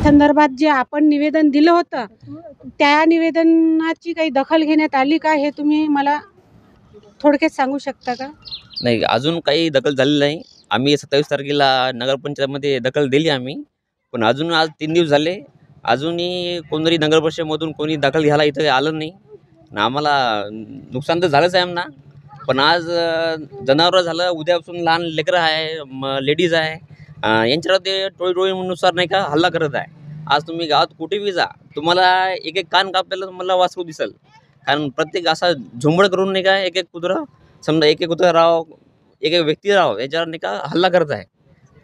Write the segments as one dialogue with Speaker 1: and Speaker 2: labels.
Speaker 1: संदर्भात जे आपण निवेदन दिलं होतं त्या निवेदनाची काही दखल घेण्यात आली का हे तुम्ही मला थोडक्यात सांगू शकता का?
Speaker 2: नाही, अजून काही दखल झालेली नाही. आम्ही 27 तारखेला नगरपंचायतमध्ये दखल दिली आम्ही, पण अजून आज 3 दिवस झाले, अजूनही कोणतरी नगरपरिषदेमधून कोणी दखल घ्यायला इथं आलं नाही. आम्हाला नुकसान तर झालंच आहे आम्हाला, पण आज जनावरं झालं, उद्यापासून लहान लेकरं आहे, लेडीज आहे, यांच्यावर ते टोळीनुसार नाही का हल्ला करत आहे. आज तुम्ही गावात कुठेही जा, तुम्हाला एक एक कान कापलेलं तुम्हाला वासरू दिसेल. कारण प्रत्येक असा झुंबड करून नाही का एक एक कुत्रं, समजा एक एक कुत्रं राव, एक एक व्यक्ती राव, याच्यावर नाही का हल्ला करत आहे.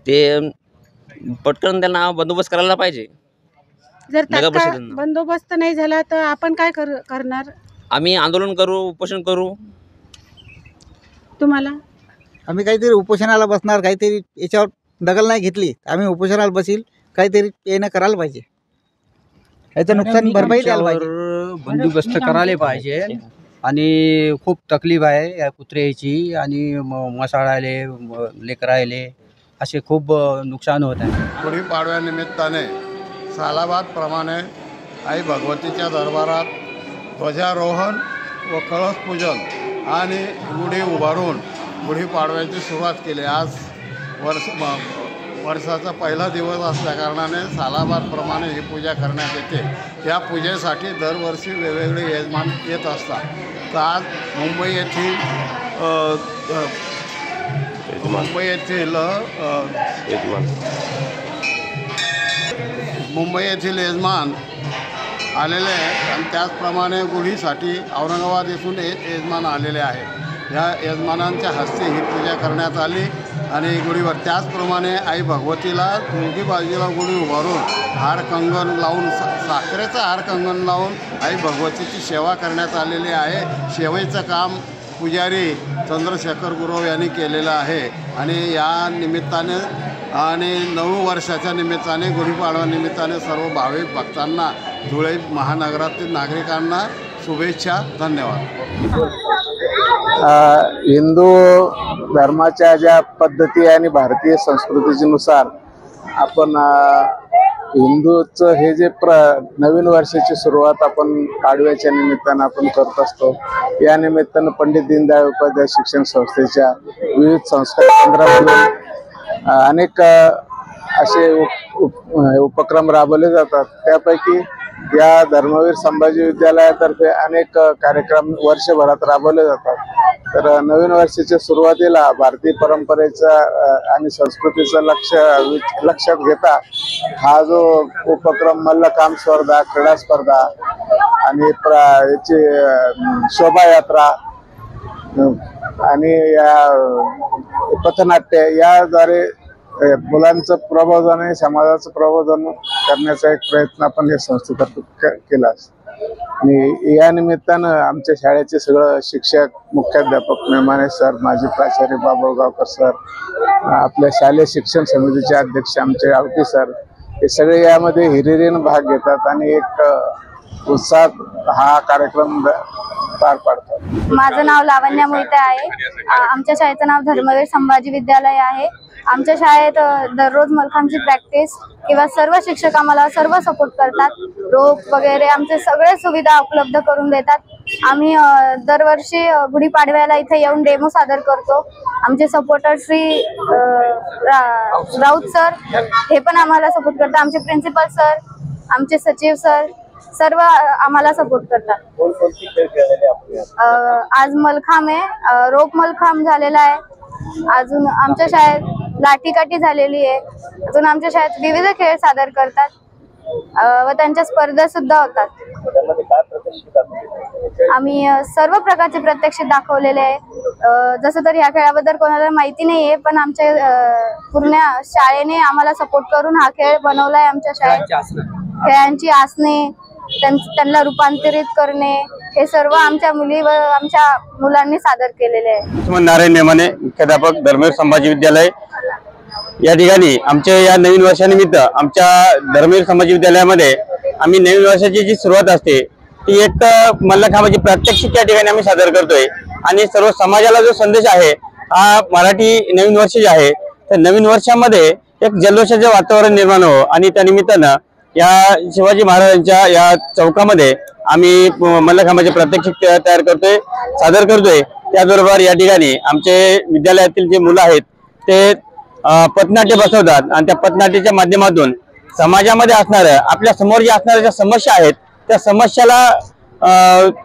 Speaker 2: ते पटकन त्यांना बंदोबस्त करायला पाहिजे.
Speaker 1: जर तात्काळ बंदोबस्त नाही झाला तर आपण काय करणार?
Speaker 2: आम्ही आंदोलन करू, उपोषण करू.
Speaker 1: तुम्हाला
Speaker 3: आम्ही काहीतरी उपोषणाला बसणार, काहीतरी याच्यावर दखल नाही घेतली आम्ही उपोषणाला बसील, काहीतरी येणं करायला पाहिजे, याचं नुकसान भरपाई द्यायला पाहिजे,
Speaker 4: बंदोबस्त करायला पाहिजे. आणि खूप तकलीफ आहे या कुत्र्याची आणि मसाळाले लेकरायले असे खूप नुकसान होत आहे.
Speaker 5: गुढीपाडव्यानिमित्ताने सालाबादप्रमाणे आई भगवतीच्या दरबारात ध्वजारोहण व कळस पूजन आणि गुढी उभारून गुढीपाडव्याची सुरुवात केली. आज वर्षाचा पहिला दिवस असल्याकारणाने सालाबादप्रमाणे ही पूजा करण्यात येते. या पूजेसाठी दरवर्षी वेगवेगळे यजमान येत असतात. तर आज मुंबई येथील यजमान आलेले आहेत आणि त्याचप्रमाणे गुढीसाठी औरंगाबाद येथून यजमान आलेले आहेत. ह्या यजमानांच्या हस्ते ही पूजा करण्यात आली आणि गुढीवर त्याचप्रमाणे आई भगवतीला दोन्ही बाजूला गुढी उभारून हार कंगन लावून साखरेचा हार कंगन लावून आई भगवतीची सेवा करण्यात आलेली आहे. सेवेचं काम पुजारी चंद्रशेखर गुरव यांनी केलेलं आहे. आणि या निमित्ताने आणि नऊ वर्षाच्या निमित्ताने गुढीपाडवा निमित्ताने सर्व भाविक भक्तांना धुळे महानगरातील नागरिकांना शुभेच्छा. धन्यवाद.
Speaker 6: हिंदू धर्माच्या ज्या पद्धती आणि भारतीय संस्कृतीनुसार आपण हिंदूचं हे जे नवीन वर्षाची सुरुवात आपण पाडव्याच्या निमित्तानं आपण करत असतो. या निमित्तानं पंडित दीनदयाळ उपाध्याय शिक्षण संस्थेच्या विविध संस्कार केंद्रामधून अनेक असे उपक्रम राबवले जातात. त्यापैकी या धर्मवीर संभाजी विद्यालयातर्फे अनेक कार्यक्रम वर्षभरात राबवले जातात. तर नवीन वर्षाच्या सुरुवातीला भारतीय परंपरेचा आणि संस्कृतीचं लक्षात घेता हा जो उपक्रम मल्लखांब स्पर्धा, क्रीडा स्पर्धा आणि याची शोभायात्रा आणि या पथनाट्य याद्वारे मुलांचं प्रबोधन आणि समाजाचं प्रबोधन करण्याचा एक प्रयत्न आपण या संस्थेतर्फे केला. आणि या निमित्तानं आमच्या शाळेचे सगळं शिक्षक, मुख्याध्यापक मेमाने सर, माजी प्राचार्य बाबुळगावकर सर, आपल्या शालेय शिक्षण समितीचे अध्यक्ष आमचे आवटी सर, हे सगळे यामध्ये हिरिरीने भाग घेतात आणि एक उत्साहात हा कार्यक्रम पार पाडतात.
Speaker 7: माझं नाव लावण्या मोहिते आहे. आमच्या शाळेचं नाव धर्मवीर संभाजी विद्यालय आहे. आमच्या शाळेत दररोज मल्लखांबची प्रॅक्टिस किंवा सर्व शिक्षक आम्हाला सर्व सपोर्ट करतात. रोप वगैरे आमचे सगळे सुविधा उपलब्ध करून देतात. आम्ही दरवर्षी गुढीपाडव्याला इथे येऊन डेमो सादर करतो. आमचे सपोर्टर श्री राऊत सर हे पण आम्हाला सपोर्ट करतात. आमचे प्रिन्सिपल सर, आमचे सचिव सर सर्व आम्हाला सपोर्ट करतात. आज मलखांब आहे, रोप मलखांब झालेला आहे. अजून आमच्या शाळेत लाठीकाठी झालेली आहे. अजून आमच्या शाळेत विविध खेळ सादर करतात व त्यांच्या स्पर्धा सुद्धा होतात. आम्ही सर्व प्रकारचे प्रत्यक्षित दाखवलेले आहे. जसं तर ह्या खेळाबद्दल कोणाला माहिती नाहीये, पण आमच्या पूर्ण शाळेने आम्हाला सपोर्ट करून हा खेळ बनवलाय. आमच्या शाळेत खेळांची आसने, त्यांना रूपांतरित करणे हे सर्व आमच्या मुली व आमच्या मुलांनी सादर केलेले आहे.
Speaker 8: नारायण नेमाने, मुख्याध्यापक धर्मवीर संभाजी विद्यालय. या ठिकाणी आमच्या या नवीन वर्षानिमित्त आमच्या धर्मवीर संभाजी विद्यालयामध्ये आम्ही नवीन वर्षाची जी सुरुवात असते ती एक मल्लखांबाची प्रात्यक्षिक या ठिकाणी आम्ही सादर करतोय. आणि सर्व समाजाला जो संदेश आहे हा मराठी नवीन वर्ष जे आहे त्या नवीन वर्षामध्ये एक जल्लोषाचे वातावरण निर्माण हो आणि त्या निमित्तानं या शिवाजी महाराजांच्या या चौकामध्ये आम्ही मल्लखांबाचे प्रात्यक्षिक तयार करतोय, सादर करतोय। त्याचबरोबर या ठिकाणी आमचे विद्यालयातील जे मुलं आहेत ते पथनाट्य बसवतात आणि त्या पथनाट्याच्या माध्यमातून समाजामध्ये असणाऱ्या आपल्या समोर ज्या असणाऱ्या ज्या समस्या आहेत त्या समस्याला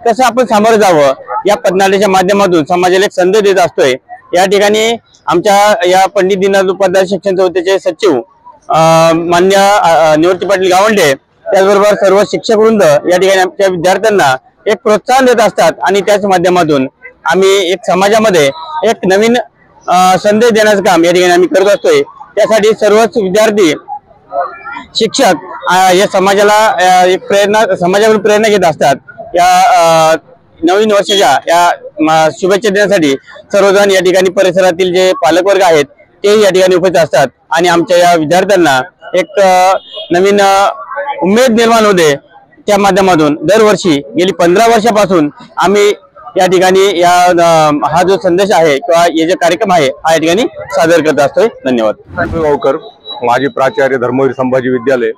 Speaker 8: कसं आपण सामोरं जावं या पथनाट्याच्या माध्यमातून समाजाला एक संदेश देत असतोय। या ठिकाणी आमच्या या पंडित दीनदयाळ उपाध्याय शिक्षण संस्थेचे सचिव मान्य निवृत्ती पाटील गावंडे त्याचबरोबर सर्व शिक्षक वृंद या ठिकाणी आमच्या विद्यार्थ्यांना एक प्रोत्साहन देत असतात आणि त्याच माध्यमातून आम्ही एक समाजामध्ये एक नवीन संदेश देण्याचं काम या ठिकाणी आम्ही करत असतोय। त्यासाठी सर्वच विद्यार्थी शिक्षक या समाजाला एक प्रेरणा समाजाकडून प्रेरणा घेत असतात। या नवीन वर्षाच्या या शुभेच्छा देण्यासाठी सर्वजण या ठिकाणी परिसरातील जे पालकवर्ग आहेत ते या ठिकाणी उपस्थित असतात आणि आमच्या या विद्यार्थ्यांना एक नवीन उमेद निर्माण होते। त्या माध्यमातून दरवर्षी गेली 15 वर्षापासून आम्ही या ठिकाणी हा जो संदेश आहे किंवा हे जे कार्यक्रम आहे हा या ठिकाणी सादर करत असतोय। धन्यवाद।
Speaker 9: गावकर, माजी प्राचार्य, धर्मवीर संभाजी विद्यालय।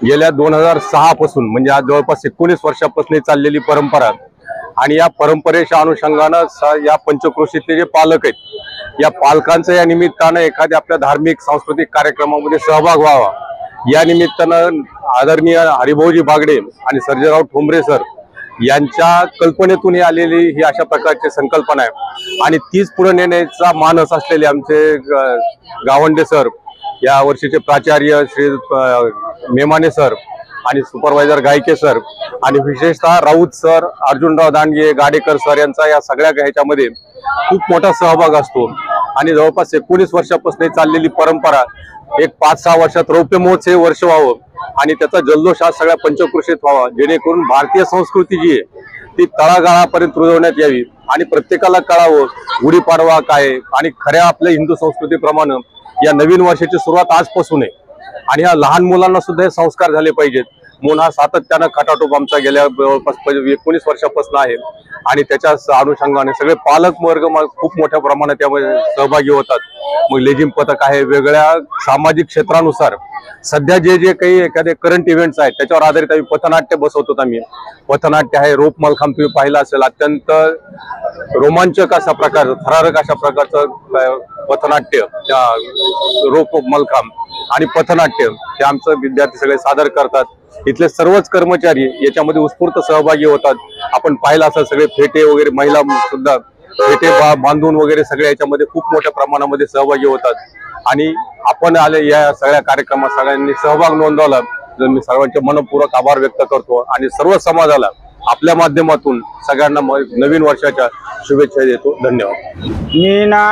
Speaker 9: गेल्या 2006 पासून म्हणजे आज जवळपास 19 वर्षापासून चाललेली परंपरा आणि या परंपरेच्या अनुषंगानं या पंचक्रोशीतले जे पालक आहेत या पालकांचं या निमित्तानं एखाद्या आपल्या धार्मिक सांस्कृतिक कार्यक्रमामध्ये सहभाग व्हावा या निमित्तानं आदरणीय हरिभाऊजी बागडे आणि सर्जेराव ठोंबरे सर यांच्या कल्पनेतून आलेली ही अशा प्रकारची संकल्पना आहे आणि तीच पुढे नेण्याचा मानस असलेले आमचे गावंडे सर, या वर्षीचे प्राचार्य श्री मेमाने सर आणि सुपरवायझर गायके सर आणि विशेषतः राऊत सर, अर्जुनराव दांडगे, गाडेकर सर यांचा या सगळ्या ह्याच्यामध्ये खूप मोठा सहभाग असतो आणि जवळपास 19 वर्षापासून चाललेली परंपरा एक 5-6 वर्षात रौप्य महोत्सव वर्ष व्हावं आणि त्याचा जल्लोष आज सगळ्या पंचक्रोशीत व्हावा, जेणेकरून भारतीय संस्कृती जी आहे ती तळागाळापर्यंत रुजवण्यात यावी आणि प्रत्येकाला कळावं गुढीपाडवा काय आणि खऱ्या आपल्या हिंदू संस्कृतीप्रमाणे या नवीन वर्षाची सुरुवात आजपासून आहे आणि ह्या लहान मुलांना सुद्धा हे संस्कार झाले पाहिजेत म्हणून हा सातत्यानं खटाटोप आमचा गेल्या जवळपास 19 वर्षापासून आहे आणि त्याच्या अनुषंगाने सगळे पालक वर्ग खूप मोठ्या प्रमाणात त्यामध्ये सहभागी होतात। मग लेझिम पथक आहे, वेगळ्या सामाजिक क्षेत्रानुसार सध्या जे काही एखादे करंट इव्हेंट्स आहेत त्याच्यावर आधारित आम्ही पथनाट्य बसवतो। आम्ही पथनाट्य आहे, रोप मलखांब तुम्ही पाहिला असेल, अत्यंत रोमांचक अशा प्रकार, थरारक अशा प्रकारचं पथनाट्य, त्या रोप मलखांब आणि पथनाट्य हे आमचं विद्यार्थी सगळे सादर करतात। इथले सर्वच कर्मचारी याच्यामध्ये उत्स्फूर्त सहभागी होतात। आपण पाहिलं असं सगळे फेटे वगैरे, महिला सुद्धा फेटे बांधून वगैरे सगळे याच्यामध्ये खूप मोठ्या प्रमाणामध्ये सहभागी होतात आणि आपण आले या सगळ्या कार्यक्रमात सगळ्यांनी सहभाग नोंदवला तर मी सर्वांचे मनपूर्वक आभार व्यक्त करतो आणि सर्व समाजाला आपल्या माध्यमातून सगळ्यांना नवीन वर्षाच्या शुभेच्छा देतो। धन्यवाद।
Speaker 10: मी ना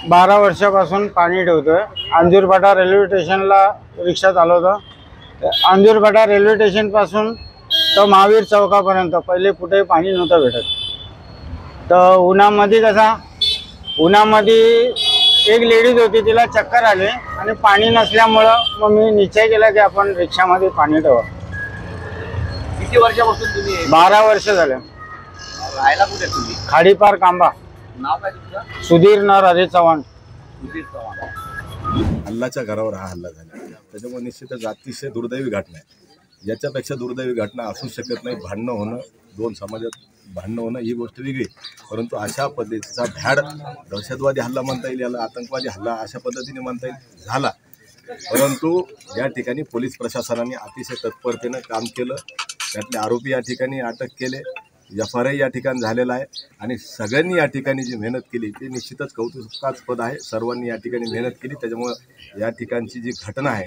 Speaker 10: 12 वर्षापासून पाणी ठेवतोय। अंजूरपाटा रेल्वे स्टेशनला रिक्षा चालवतो। अंजूरपाटा रेल्वे स्टेशन पासून तर महावीर चौकापर्यंत पहिले कुठे पाणी नव्हतं भेटत। तर उन्हामध्ये एक लेडीज होती, तिला चक्कर आले आणि पाणी नसल्यामुळं मग मी निश्चय केला की आपण रिक्षामध्ये पाणी ठेवा।
Speaker 11: किती वर्षापासून तुम्ही?
Speaker 10: 12 वर्ष झाले।
Speaker 11: राहायला कुठे तुम्ही?
Speaker 10: खाडीपार कांबा।
Speaker 11: नाव काय तुमचं?
Speaker 10: सुधीर न राधे चव्हाण।
Speaker 11: सुधीर चव्हाण।
Speaker 12: हल्लाच्या घरावर हा हल्ला झाला, त्याच्यामुळे निश्चितच अतिशय दुर्दैवी घटना आहे। याच्यापेक्षा दुर्दैवी घटना असू शकत नाही। भांडणं होणं, दोन समाजात भांडणं होणं ही गोष्ट वेगळी, परंतु अशा पद्धतीचा भ्याड दहशतवादी हल्ला म्हणता येईल, याला आतंकवादी हल्ला अशा पद्धतीने म्हणता येईल झाला। परंतु या ठिकाणी पोलीस प्रशासनाने अतिशय तत्परतेनं काम केलं, त्यातले आरोपी या ठिकाणी अटक केले, FIR या ठिकाणी झालेला आहे आणि सगळ्यांनी या ठिकाणी जी मेहनत केली ती निश्चितच कौतुकास्पद आहे। सर्वांनी या ठिकाणी मेहनत केली, त्याच्यामुळं या ठिकाणची जी घटना आहे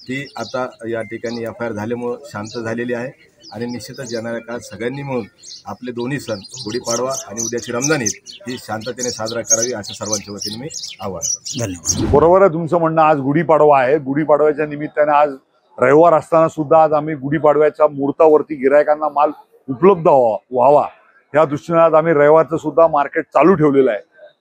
Speaker 12: ती आता या ठिकाणी FIR झाल्यामुळं शांत झालेली आहे आणि निश्चितच येणाऱ्या काळात सगळ्यांनी मिळून आपले दोन्ही सण गुढीपाडवा आणि उद्याची रमजान ईद ही शांततेने साजरा करावी असं सर्वांच्या वतीने मी आवाहन करतो।
Speaker 13: धन्यवाद। बरोबर आहे तुमचं म्हणणं। आज गुढीपाडवा आहे, गुढीपाडव्याच्या निमित्ताने आज रविवार असताना सुद्धा आज आम्ही गुढीपाडव्याच्या मुहूर्तावरती गिरायकांना माल उपलब्ध व्हावा या दृष्टीने आज आम्ही रविवारचं सुद्धा मार्केट चालू ठेवलेलं आहे।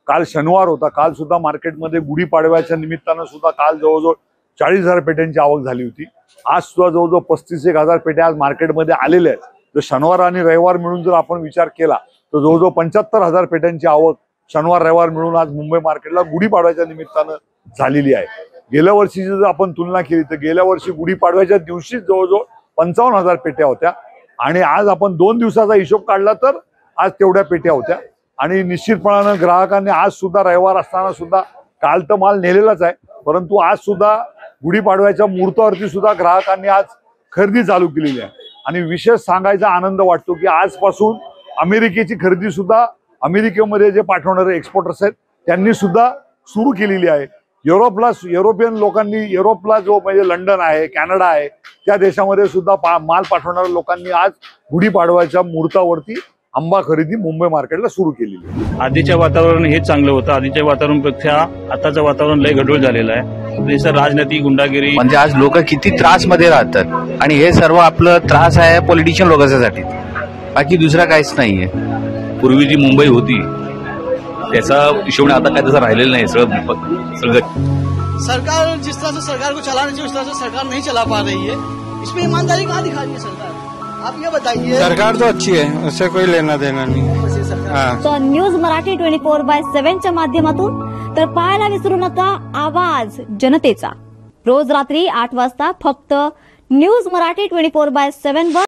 Speaker 13: काल शनिवार होता, काल सुद्धा मार्केटमध्ये गुढीपाडव्याच्या निमित्तानं सुद्धा काल जवळजवळ 40,000 पेट्यांची आवक झाली होती। आज सुद्धा जवळजवळ 35,000 पेट्या आज मार्केटमध्ये आलेल्या आहेत। जर शनिवार आणि रविवार मिळून जर आपण विचार केला तर जवळजवळ 75,000 पेट्यांची आवक शनिवार रविवार मिळून आज मुंबई मार्केटला गुढीपाडव्याच्या निमित्तानं झालेली आहे। गेल्या वर्षीची जर आपण तुलना केली तर गेल्या वर्षी गुढीपाडव्याच्या दिवशीच जवळजवळ 55,000 पेट्या होत्या आणि आज आपण 2 दिवसाचा हिशोब काढला तर आज तेवढ्या पेट्या होत्या. आणि निश्चितपणानं ग्राहकांनी आज सुद्धा रविवार असताना सुद्धा काल तर माल नेलेलाच आहे, परंतु आज सुद्धा गुढीपाडव्याच्या मुहूर्तावरती सुद्धा ग्राहकांनी आज खरेदी चालू केलेली आहे. आणि विशेष सांगायचा आनंद वाटतो की आजपासून अमेरिकेची खरेदी सुद्धा अमेरिकेमध्ये जे पाठवणारे एक्सपोर्टर्स आहेत त्यांनी सुद्धा सुरू केलेली आहे. युरोपियन लोकांनी युरोपला जो म्हणजे लंडन आहे, कॅनडा आहे, त्या देशामध्ये सुद्धा माल पाठवणाऱ्या लोकांनी आज गुढीपाडव्याच्या मुहूर्तावरती आंबा खरेदी मुंबई मार्केटला सुरू केलेली आहे.
Speaker 14: आधीच्या वातावरण हेच चांगलं होतं. आधीच्या वातावरणापेक्षा आताचं वातावरण लय गढूळ झालेलं आहे. देशात राजनीती, गुंडागिरी,
Speaker 15: म्हणजे आज लोक किती त्रास मध्ये राहतात आणि हे सर्व आपलं त्रास आहे पॉलिटिशियन लोकांसाठी, बाकी दुसरा काहीच नाहीये.
Speaker 14: पूर्वी जी मुंबई होती त्याचा हिशोब आता काय तसं राहिलेलं नाही. सगळं
Speaker 16: सरकार जिस तरह से सरकार को चलाना चाहिए उस तरह से सरकार नहीं चला पा रही है. इसमें ईमानदारी कहाँ दिखा रही है सरकार? आप ये बताइए.
Speaker 10: सरकार तो अच्छी है, उससे कोई लेना देना नहीं.
Speaker 17: तो न्यूज मराठी 24/7च्या माध्यमातून तर पाहायला विसरू नका आवाज जनतेचा. रोज रात्री 8 वाजता फक्त न्यूज मराठी 24/7 वर.